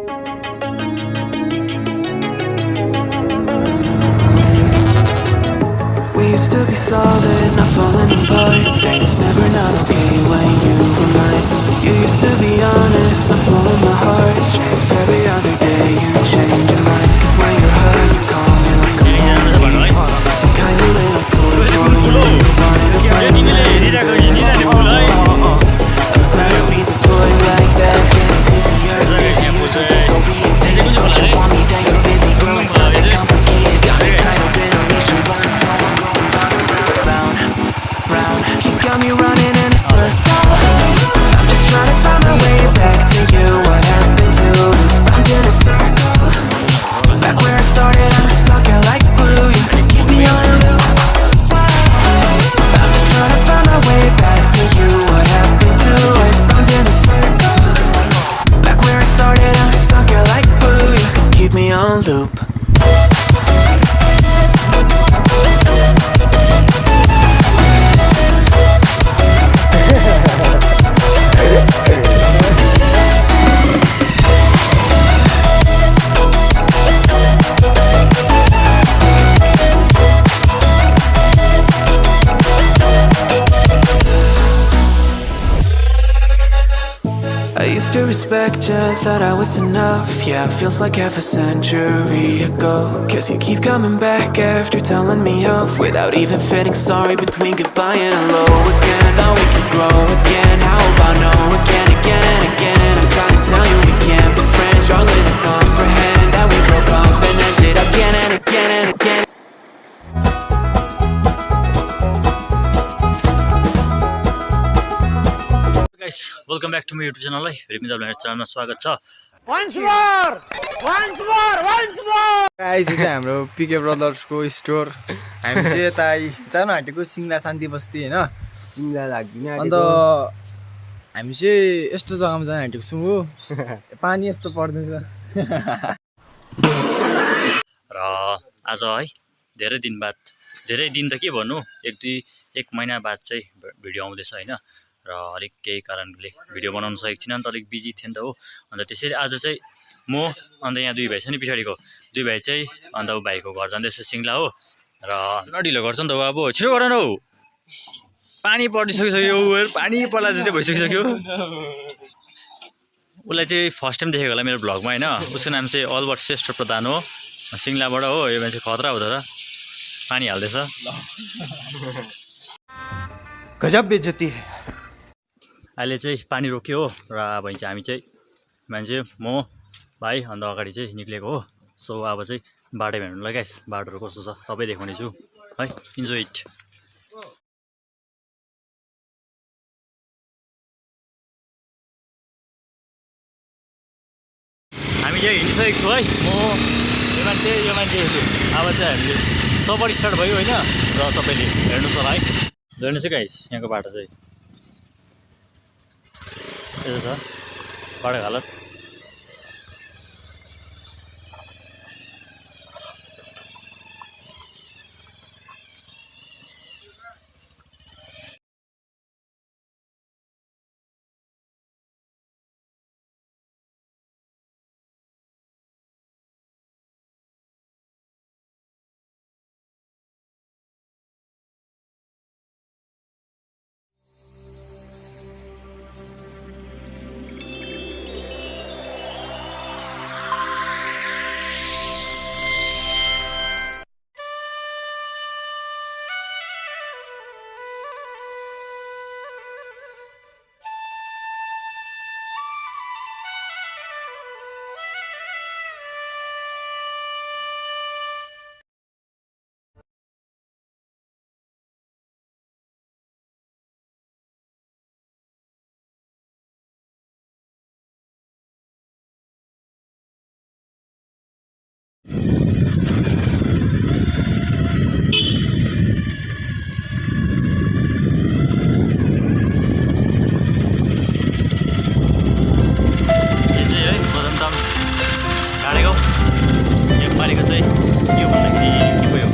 We used to be solid, not falling apart. Things never not okay when you were mine. You used to be honest, not pulling my heartstrings. Every other day you change your mind. Cause when you're high you call me like I'm lonely. Some kind of little toy for you to wind up my head. I'm tired of being deployed like that. Getting busier, busier. So being dated, don't you want me then you're busy. Girl, it's not that complicated. Got me tied up in a leash to run. You got me running in a circle. I'm just trying to find my way back to you. What happened to us? I'm in a circle. Back where I started, I'm stuck here like glue. You keep me on a loop. I'm just trying to find my way back to you. What happened to us? I'm in a circle. Back where I started, I'm stuck here like glue. You keep me on loop. To respect you, thought I was enough. Yeah, feels like half a century ago. Guess you keep coming back after telling me off, without even feeling sorry between goodbye and hello again. Thought we could grow again, how about no again, again and again. I'm trying to tell you we can't be friends, struggling to comprehend that we broke up and ended again and again and again. Guys, welcome back to my YouTube channel. Channel मा स्वागत छ. Once more! Guys, this is हाम्रो PK Brothers को store. हामी चाहिँ यता जान आँटेको सिंगला शान्ति बस्ती हैन. सिंगला लाग्दिन आँटेको. अन्त हामी चाहिँ यस्तो जग्गामा जान आँटेको छौँ हो. पानी यस्तो पर्दैछ. र आज है धेरै दिन त के भन्नु, एक महिना बाद चाहिँ भिडियो आउँदैछ हैन. र अलिक केही कारणले भिडियो बनाउन सकेको थिइनँ नि त, अलिक बिजी थिएँ नि त हो. अन्त त्यसैले आज चाहिँ म अन्त यहाँ दुई भाइ छ नि पछाडिको दुई भाइ चाहिँ अन्त भाइको घर जाँदैछ सिंगला हो. र नढिलो गर्छ नि त अब छिटो गर न हौ, पानी परिसकिसक्यो, पानी पर्ला जस्तै भइसकिसक्यो. उसलाई चाहिँ फर्स्ट टाइम देखेको होला मेरो भ्लगमा हैन. उसको नाम चाहिँ अलबर्ट श्रेष्ठ प्रधान हो, सिंगलाबाट हो. यो मान्छे खतरा हुँदो र पानी हाल्दैछ. गजब बेइज्जती है. अहिले चाहिँ पानी रोक्यो हो. र अब चाहिँ हामी चाहिँ मान्छे म भाइ अन्त अगाडि चाहिँ निक्लेको हो. सो अब चाहिँ बाटो हेर्नुलाई गाइस, बाटोहरू कस्तो छ सबै देखाउने छु है. Enjoy it. हामी चाहिँ हिँडिसकेको छु है. म यो मान्छे अब चाहिँ हामीले सबर स्टार्ट भयो होइन. र तपाईँले हेर्नुहोस् होला है. हेर्नुहोस् है गाइस, यहाँको बाटो चाहिँ यसो छ बाटोको हालत.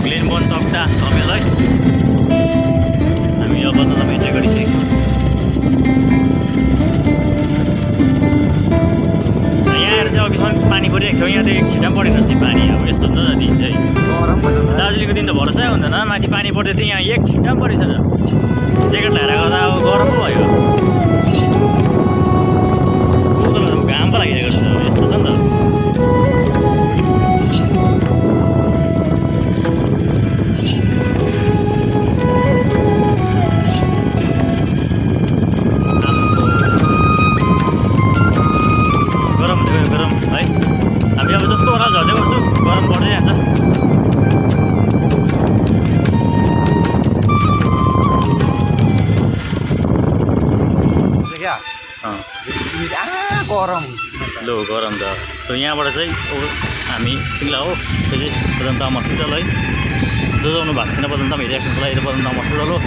glenburn तक्दा तमेल है. हामी अब त तपाईँ एन्जोय गरिसकेको छौँ. यहाँ आएर चाहिँ अघि राम्रोसँग पानी परिरहेको थियो यहाँ त एक छिटा परेन रहेछ पानी अब यस्तो छ त दिन चाहिँ दार्जिलिङको दिन त भरोसै हुँदैन माथि पानी पर्दै थियो यहाँ एक छिटा पनि परेछ त ज्याकेट लगाएर गर्दा अब गरम पो भयो घाम पो लागिरहेको छ यस्तो छ नि त गरम लो गरम त सो यहाँबाट चाहिँ हामी सिङ्ला हो त्यो चाहिँ पदमताम हस्पिटल है जो आउनु भएको छैन पदमताम हेरिराख्नुको लागि पदमताम हस्पिटल हो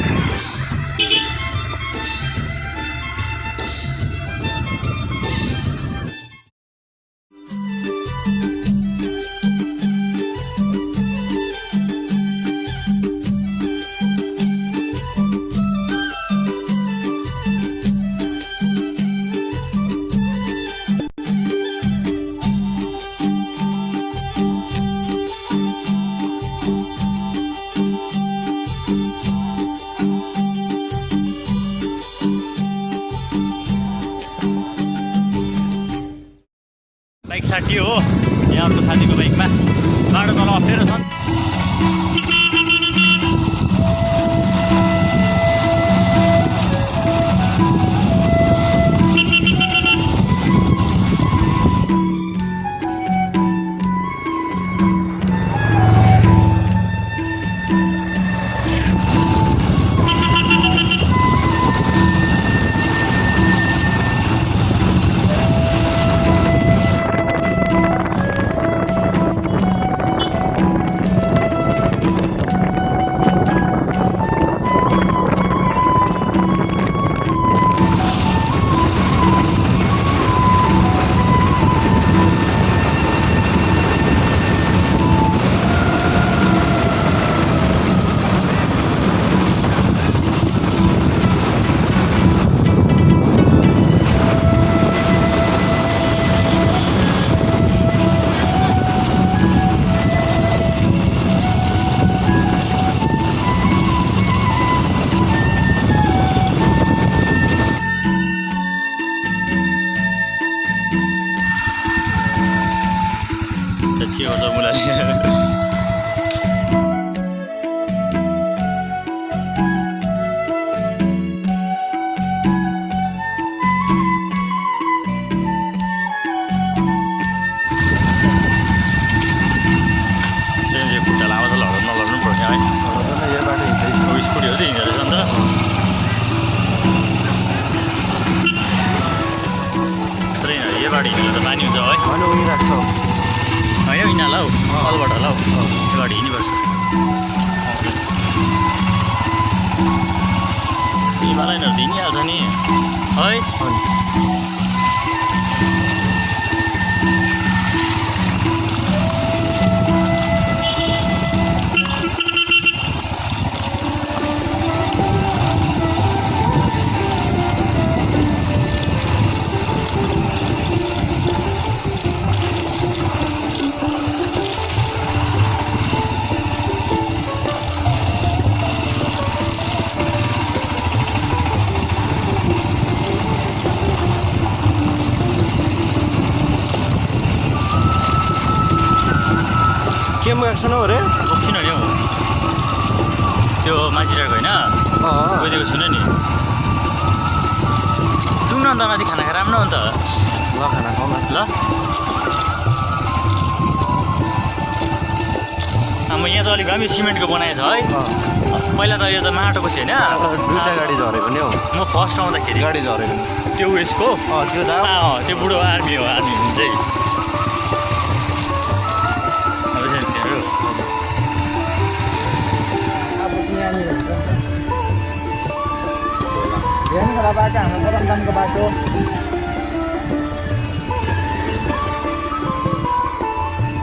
बाइक साथी हो यहाँ अर्को साथीको बाइकमा बाटो तल अप्ठ्यारो छन् स्कुटी हो त हिँडेर रहेछ नि त ट्रेनहरू यो बाटो हिँड्नु त पानी हुन्छ है उनीराख्छ यो हिँड्ला हौ अलबाट होला हौ यो बाटो हिँड्नुपर्छ हिमालयनहरू त हिँडिहाल्छ नि है केमा गएको छैन अरे किन नि हौ त्यो मान्छेको होइन गइदिएको छुइनँ नि जाउँ न अन्त माथि खाना खाएर राम्रो हो नि त ल खाना खाउँ न ल अब यहाँ त अलिक हामी सिमेन्टको बनाएछ है पहिला त यो त माटोको थियो होइन दुईवटा गाडी झरेको नि हौ म फर्स्ट आउँदाखेरि गाडी झरेको नि त्यो उयसको त्यो त त्यो बुढो आर्मी हो आर्मी चाहिँ बाटो हाम्रो पदमतामको बाटो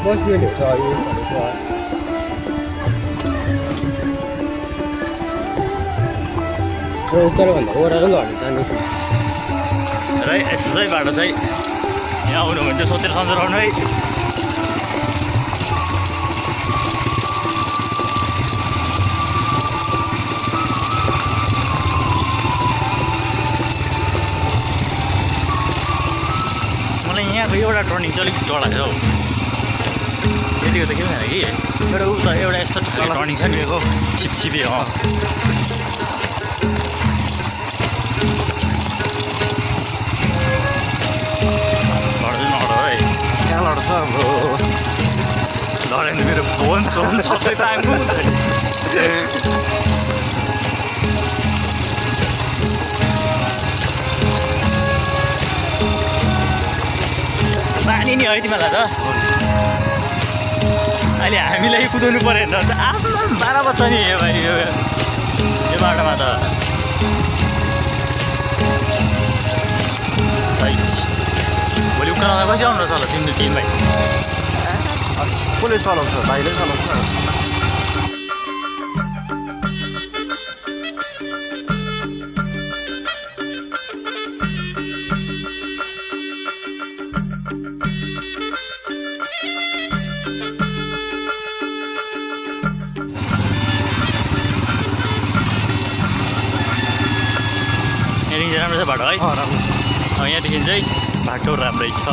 बसियो उत्तरभन्दा ओह्रालो लड्नु जाँदैछ र यसो चाहिँ बाटो चाहिँ यहाँ आउनु भने चाहिँ सोचेर सम्झेर आउनु है। मलाई यहाँको एउटा टर्निङ चाहिँ अलिक डर लाग्छ हौ। यतिको त के भएन कि एउटा उ त एउटा यस्तो टर्निङ छ नि छिपछिपे लड्छ लड्यो भने मेरो फोन सोन सबै टाइमको पानी नि है तिमीलाई त अहिले हामीलाई कुदाउनु पऱ्यो भने त आफ्नो 12 बज्छ नि यो भाइ यो बाटोमा त भोलि उकालो कसरी आउनु रहेछ होला तिम्रो 3 भाइ कसले चलाउँछ भाइले चलाउँछ यहाँदेखि राम्रो छ बाटो है राम्रो छ यहाँदेखि चाहिँ बाटो राम्रै छ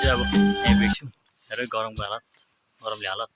अब यहीँ बेच्छौँ हेर गरमको गरमले हालत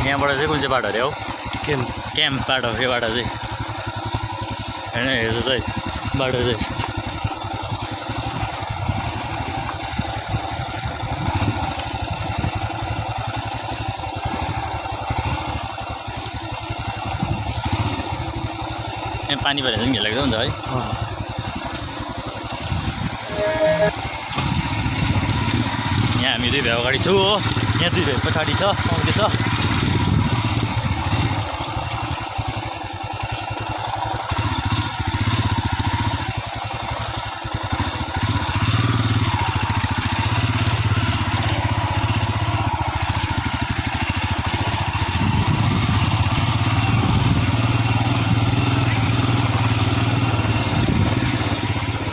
यहाँबाट चाहिँ कुन चाहिँ बाटो अरे हौ क्याम्प बाटो यो बाटो चाहिँ होइन हेर्नु चाहिँ बाटो चाहिँ यहाँ पानी परेर चाहिँ घिलाग्दो हुन्छ है यहाँ हामी 2 भाइ अगाडि छु हो यहाँ 2 भाइ पछाडि छ आउँदैछ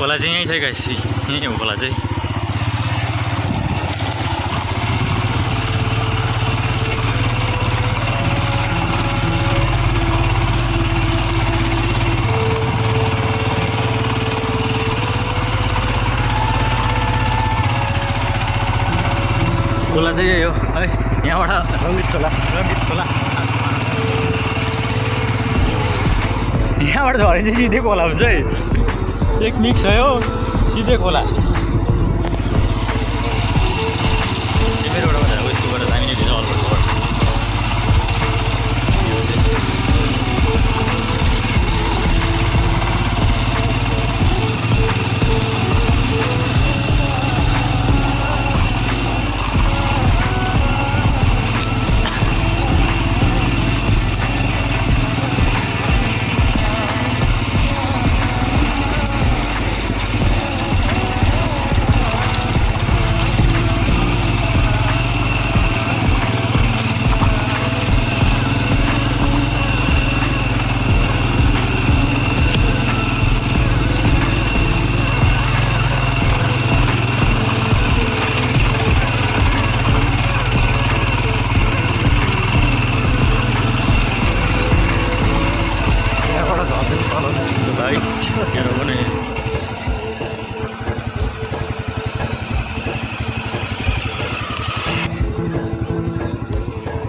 खोला चाहिँ यहीँ छ गाइस यहीँ हो खोला चाहिँ चाहिँ यही हो है यहाँबाट रङ्गित खोला यहाँबाट झऱ्यो चाहिँ सिधै खोला हुन्छ है एक मिक्स है हो सिधै खोला तिमीहरूबाट उयसकोबाट हामी नै भित्र अल्पर्सबाट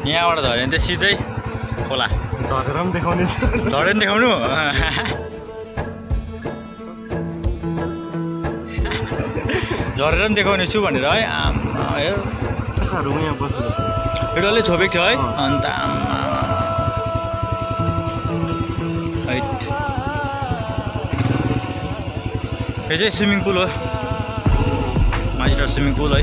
यहाँबाट झऱ्यो भने चाहिँ सिधै खोला झरेर पनि देखाउनु झरेर देखाउनु झरेर पनि देखाउने छु भनेर है यो डल्लै छोपेको थियो है अन्त यो चाहिँ स्विमिङ पुल हो माजिटार स्विमिङ पुल है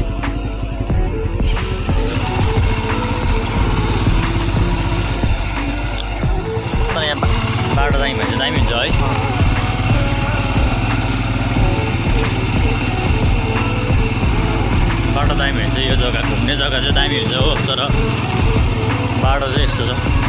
तर यहाँ बाटो दामी भएछ दामी हुन्छ है बाटो दामी भएछ यो जग्गा घुम्ने जग्गा चाहिँ दामी हुन्छ हो तर बाटो चाहिँ यस्तो छ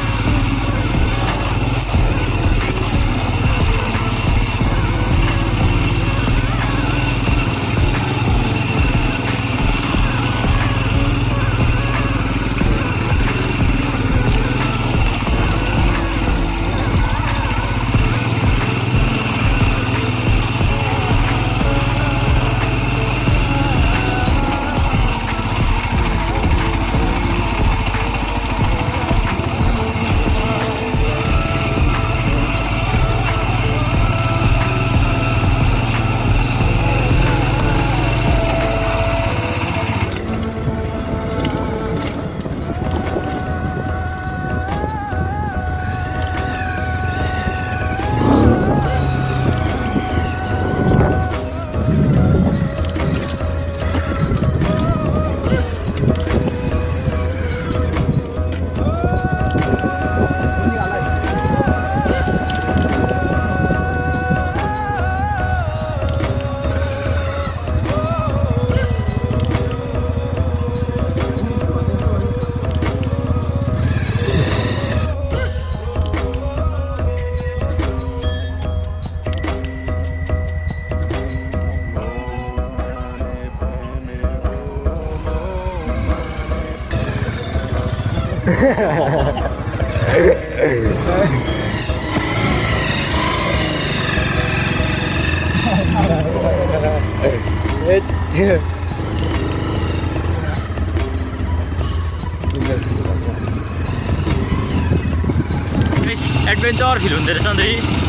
एडभेन्चर फिल हुँदो रहेछ नि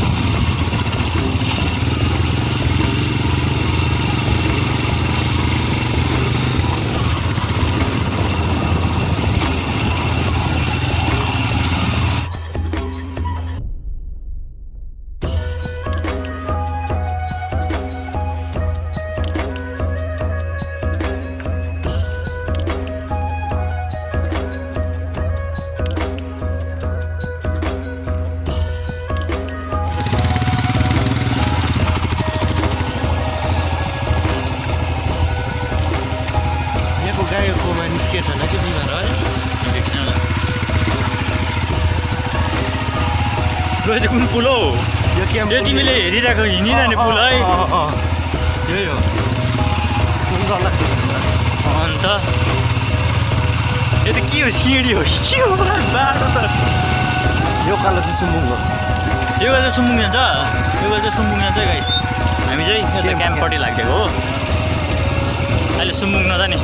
गाईकोमा निस्केछ न कि बिमार है यो कुन पुल हो यो तिमीले हेरिरहेको हिँडिरहने पुल है यही हो अन्त यो त के हो सिँढी हो के हो बाटो त यो कालो चाहिँ सुम्बुङ हो यो गाडी चाहिँ सुम्बुङ जान्छ गाइस हामी चाहिँ यता क्याम्पपट्टि लागिदिएको हो अहिले सुम्बुङ नजाने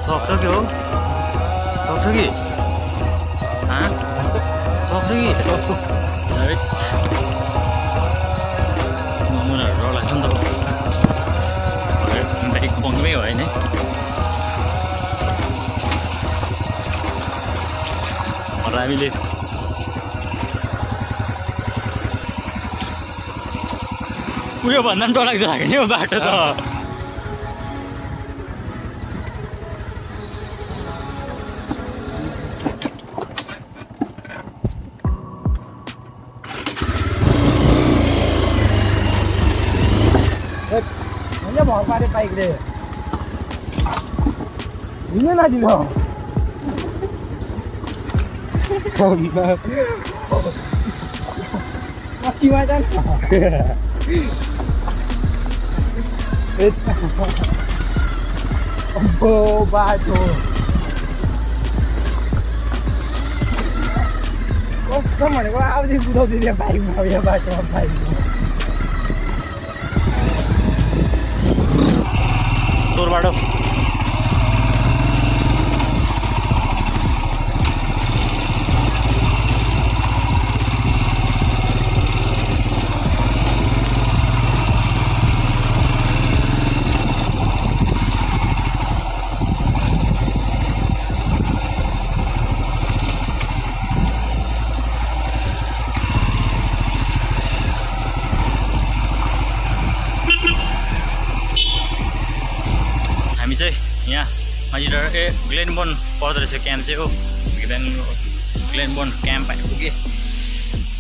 सक्छ कि हो सक्छ कि सक्छ कि नमुनाहरू डर लाग्छ नि त बाइक बङ्गमै हो होइन हामीले उयो भन्दा पनि डरलाग्दो लाग्यो नि हौ बाटो त मैले भर पारे बाइकले हिँड्न नदिनु पछिमा जान्छ बाटो कस्तो भनेको आउँदै बुझाउँदै बाइकमा यो बाटोमा बाइकमा तोर बाटो हामी चाहिँ यहाँ माजिटार ग्लेनबर्न पर्दो रहेछ क्याम्प चाहिँ हो ग्लेनबर्न क्याम्प आइपुगेँ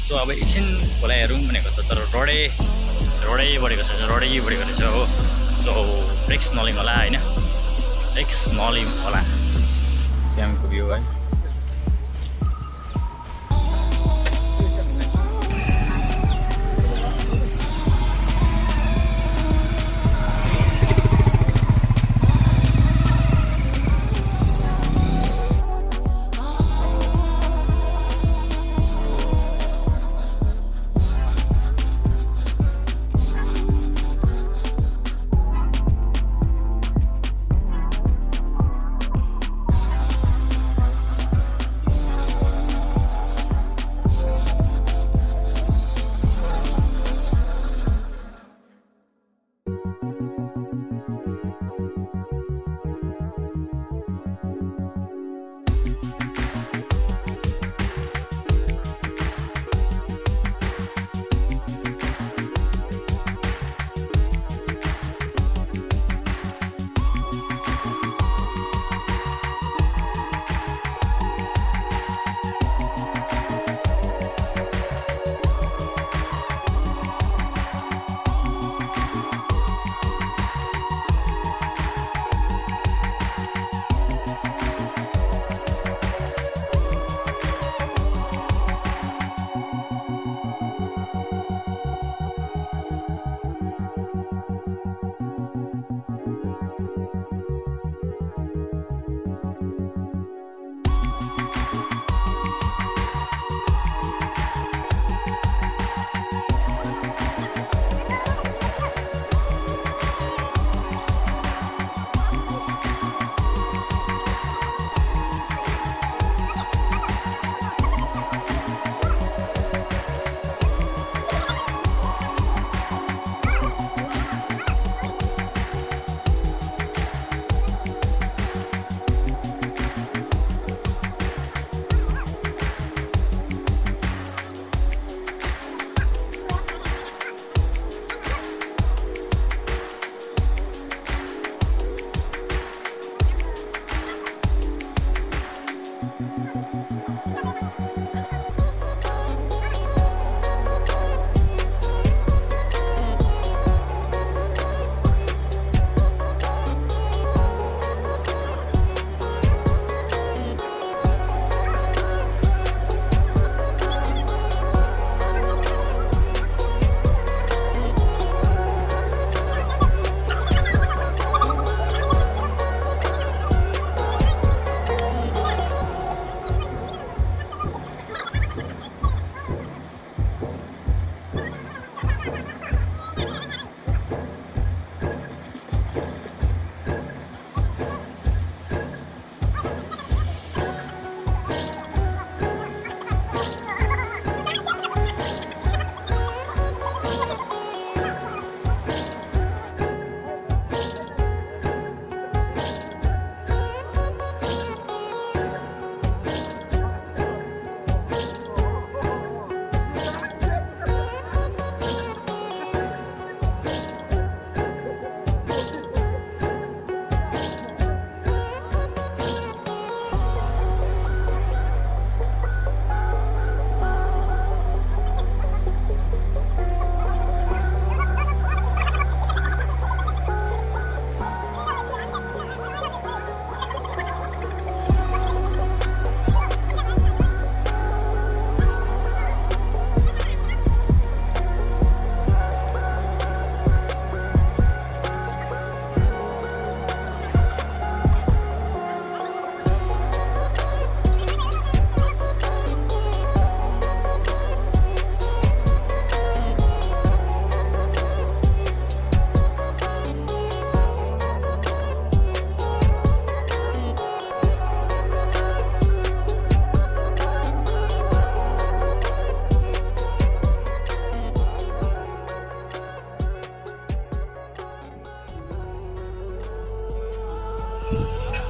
सो अब एकछिन खोला हेरौँ भनेको त तर रडै बढेको छ रहेछ हो सो रिक्स नलिउँ होला होइन रिक्स नलिउँ होला क्याम्पको भ्यू है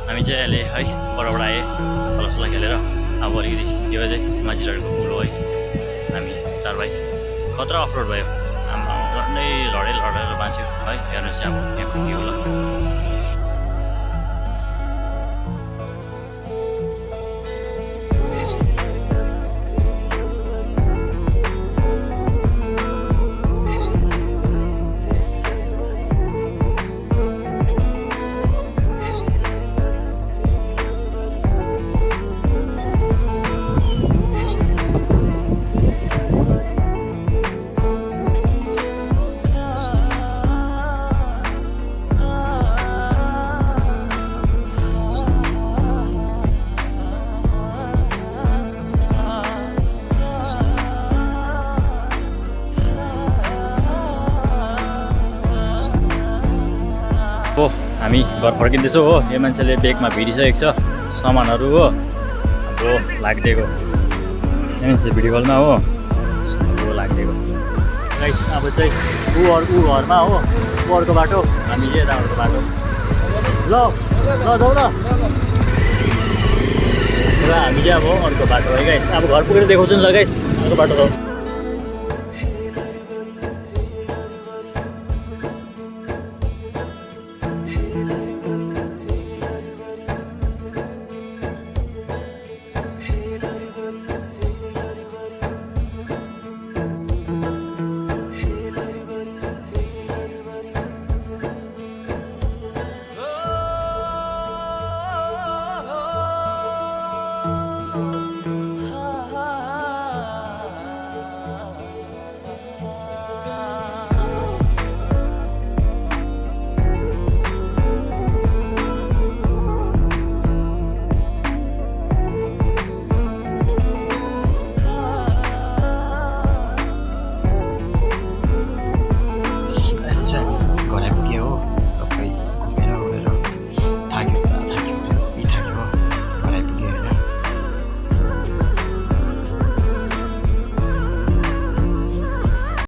हामी चाहिँ अहिले है परबाट आएँ तलसला खेलेर अब अलिकति यो चाहिँ माजिटारको पुल हो है हामी 4 भाइ खतरा अफरोड भयो हाम्रो झन्डै लडेर बाँच्यो है हेर्नुहोस् अब यहाँ पुग्यो होला हो हामी घर फर्किँदैछौँ हो यो मान्छेले बेगमा भिडिसकेको छ सामानहरू हो अब लाग्दिएको यो मान्छे भिडियो कलमा हो अब लाग्दिएको गाइस अब चाहिँ ऊ घरमा हो ऊ अर्को बाटो हामी चाहिँ यता अर्को बाटो ल जाउँ न र हामी चाहिँ अब अर्को बाटो है गाइस अब घर पुगेर देखाउँछु नि ल गाइस अर्को बाटो त घरै पुग्यो हो